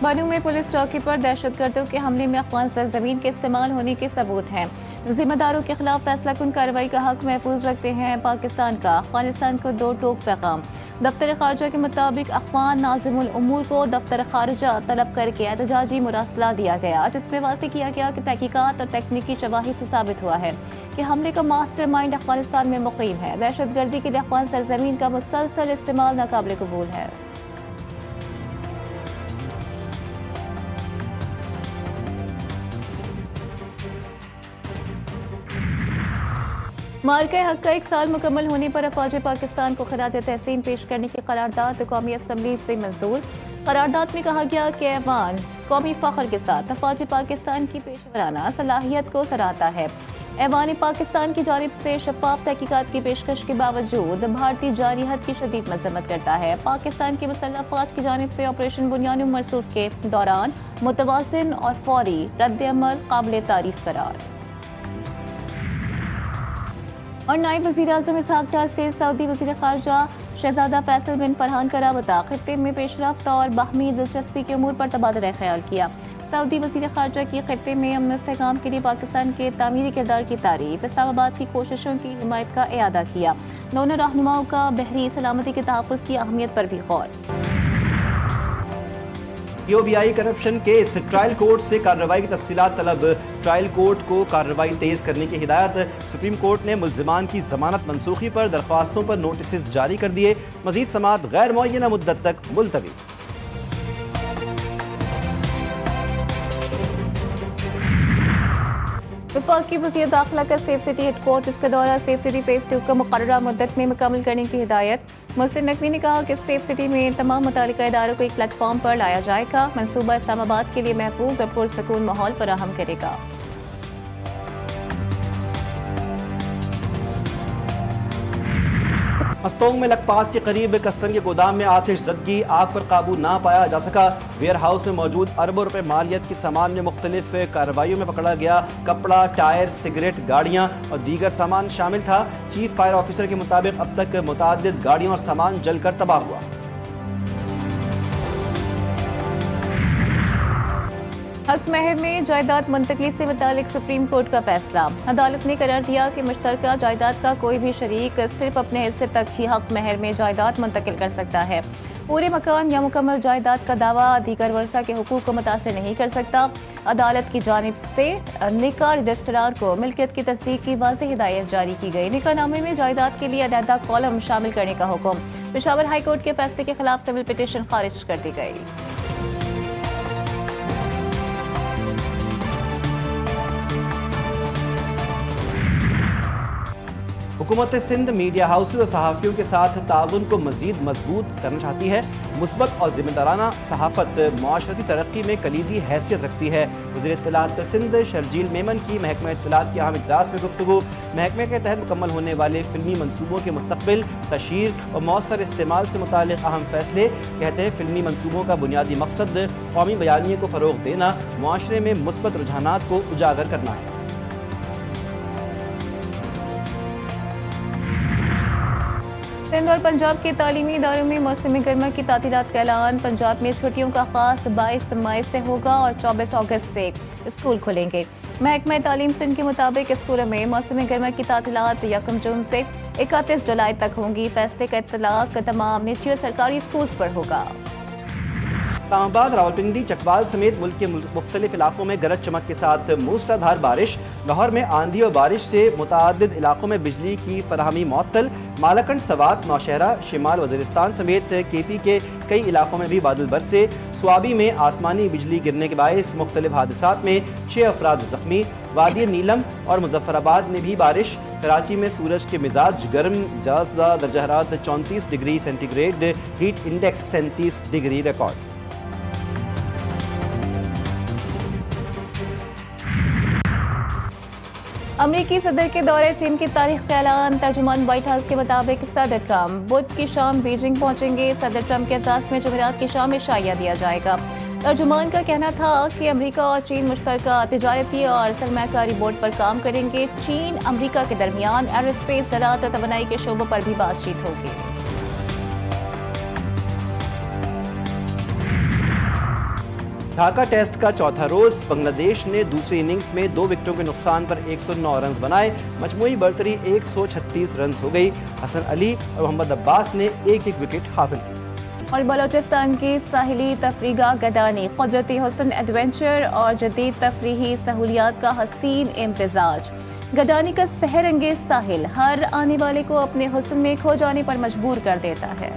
बनू में पुलिस चौकी पर दहशतगर्दों के हमले में अफगान सरजमीन के इस्तेमाल होने के सबूत हैं। जिम्मेदारों के खिलाफ फैसला कुन कार्रवाई का हक महफूज रखते हैं पाकिस्तान का। अफगानिस्तान को दो टोक पैगाम। दफ्तर खारजा के मुताबिक अफगान नाज़िमुल उमूर को दफ्तर खारजा तलब करके एहतजाजी मुरासला दिया गया, जिसमें वाज़ेह किया गया कि तहकीकात और तकनीकी शवाहिद से साबित हुआ है कि हमले का मास्टर माइंड अफगानिस्तान में मुकीम है। दहशतगर्दी के लिए अफगान सरजमीन का मुसलसल इस्तेमाल नाकाबिल कबूल है। मार्का हक का 1 साल मुकम्मल होने पर अफवाज पाकिस्तान को खराज तहसीन पेश करने की करारदाद कौमी असम्बली से मंजूर। करारदाद में कहा गया कि ऐवान कौमी फख्र के साथ अफवाज पाकिस्तान की पेशवराना सलाहियत को सराहता है। ऐवान पाकिस्तान की जानिब से शफाफ तहकीकात की पेशकश के बावजूद भारतीय जारहीत की शदीद मजम्मत करता है। पाकिस्तान की मुसल्लह अफवाज की जानिब से ऑपरेशन बुनियाद मरसूस के दौरान मुतवाज़िन और फौरी रद्द-ए-अमल काबिल तारीफ करार। और नायब वज़ीर आज़म इसहाक डार से सऊदी वज़ीर ख़ारजा शहजादा फैसल बिन फरहान का राबता, खित्ते में पेशरफ्त और बाहमी दिलचस्पी के अमूर पर तबादला ख्याल किया। सऊदी वज़ीर ख़ारजा की खित्ते में अमन इस्तेहकाम के लिए पाकिस्तान के तामीरी किरदार की तारीफ, इस्लामाबाद की कोशिशों की हिमायत का इआदा किया। दोनों रहनुमाओं का बहरी सलामती के तहफ़्फ़ुज़ की अहमियत पर भी गौर। POBI corruption case trial court से कार्रवाई की तफसीलात तलब। ट्रायल कोर्ट को कार्रवाई तेज करने की हिदायत। सुप्रीम कोर्ट ने मुल्जिमान की जमानत मनसूखी पर दरख्वास्तों पर नोटिस जारी कर दिए। मजीद समात गैर मुअय्यना मुद्दत तक मुलतवी। विफाक की वज़ीर दाखिला का सेफ सिटी हेडक्वार्टर्स का दौरा। सेफ सिटी फेज 2 का मुकर्ररा मुद्दत में मुकम्मल करने की हिदायत। मोहसिन नकवी ने कहा कि सेफ सिटी में तमाम मुतालिका इदारों को एक प्लेटफॉर्म पर लाया जाएगा। मनसूबा इस्लामाबाद के लिए महफूज और पुरसकून माहौल फराहम करेगा। मस्तोंग में लखपास के करीब कस्तन के गोदाम में आतिश ज़दगी, आग पर काबू ना पाया जा सका। वेयर हाउस में मौजूद अरबों रुपए मालियत के सामान में मुख्तलिफ कार्रवाइयों में पकड़ा गया कपड़ा, टायर, सिगरेट, गाड़ियाँ और दीगर सामान शामिल था। चीफ फायर ऑफिसर के मुताबिक अब तक मुतादिद गाड़ियाँ और सामान जलकर तबाह हुआ। हक महर में जायदाद मुंतकली से मुतालिक सुप्रीम कोर्ट का फैसला। अदालत ने करार दिया कि मुश्तरका जायदाद का कोई भी शरीक सिर्फ अपने हिस्से तक ही हक महर में जायदाद मुंतकिल कर सकता है। पूरे मकान या मुकम्मल जायदाद का दावा दीगर वर्सा के हुकूक को मुतासिर नहीं कर सकता। अदालत की जानिब से निकाह रजिस्ट्रार को मिल्कियत की तस्दीक की वाज़ेह हिदायत जारी की गई। निकाहनामे में जायदाद के लिए अलहदा कॉलम शामिल करने का हुक्म। पेशावर हाई कोर्ट के फैसले के खिलाफ सिविल पिटीशन खारिज कर दी गई। हुकूमत सिंध मीडिया हाउसेज और सहाफ़ियों के साथ ताउन को मज़ीद मजबूत करना चाहती है। मुस्बत और जिम्मेदाराना सहाफ़त मुआशरती तरक्की में कलीदी हैसियत रखती है। वज़ीर इत्तलात सिंध शर्जील मेमन की महकमा इत्तलात की अहम इजलास में गुफ्तगू। महकमे के तहत मुकम्मल होने वाले फिल्मी मनसूबों के मुस्तक़बिल, तशहीर और मौसर इस्तेमाल से मुतालिक अहम फैसले। कहते हैं फिल्मी मनसूबों का बुनियादी मकसद कौमी बयानिए को फ़रोग़ देना, मुआशरे में मुस्बत रुझानात को उजागर करना है। सिंध और पंजाब के तालीमी इदारों में मौसम गर्मा की तातीलात का ऐलान। पंजाब में छुट्टियों का आगाज़ 22 मई से होगा और 24 अगस्त से स्कूल खुलेंगे। महकमा तालीम सिंध के मुताबिक स्कूलों में मौसम गर्मा की तातीलात 1 जून से 31 जुलाई तक होंगी। फैसले का इत्तलाक तमाम निजी और सरकारी स्कूल्स पर होगा। इस्लामाबाद, रावलपिंडी, चकवाल समेत मुल्क के मुख्तलिफ इलाकों में गरज चमक के साथ मूसलाधार बारिश। लाहौर में आंधी और बारिश से मुतअद्दिद इलाकों में बिजली की फराहमी मुअत्तल। मालाकंड, सवात, नौशहरा, शिमाल वज़ीरिस्तान समेत KP के कई इलाकों में भी बादल बरसे। स्वाबी में आसमानी बिजली गिरने के बायस मुख्तलिफ हादसात में 6 अफराद जख्मी। वादी नीलम और मुजफ्फराबाद में भी बारिश। कराची में सूरज के मिजाज गर्म, ज़्यादा दर्जा हरारत 34 degree centigrade, heat index 37 degree record. अमरीकी सदर के दौरे चीन की तारीख का ऐलान। तर्जुमान व्हाइट हाउस के मुताबिक सदर ट्रंप बुध की शाम बीजिंग पहुंचेंगे। सदर ट्रंप के एहसास में जुमेरात की शाम में शाइया दिया जाएगा। तर्जुमान का कहना था कि अमरीका और चीन मुश्तरका तिजारती और सरमायाकारी बोर्ड पर काम करेंगे। चीन अमरीका के दरमियान एरोस्पेस, ज़राअत और तवानाई के शोबों पर भी बातचीत होगी। ढाका टेस्ट का चौथा रोज बांग्लादेश ने दूसरी इनिंग्स में 2 विकेटों के नुकसान पर 109 रन बनाए। मजमूई बढ़तरी 136 रन हो गई। हसन अली और मोहम्मद अब्बास ने एक एक विकेट हासिल की। और बलोचिस्तान की साहिली तफरीगा गडानी कुदरती हुस्न एडवेंचर और जदीद तफरीही सहूलियात का हसीन इम्तिजाज। गडानी का सहर अंगेज साहिल हर आने वाले को अपने हुस्न में खो जाने पर मजबूर कर देता है।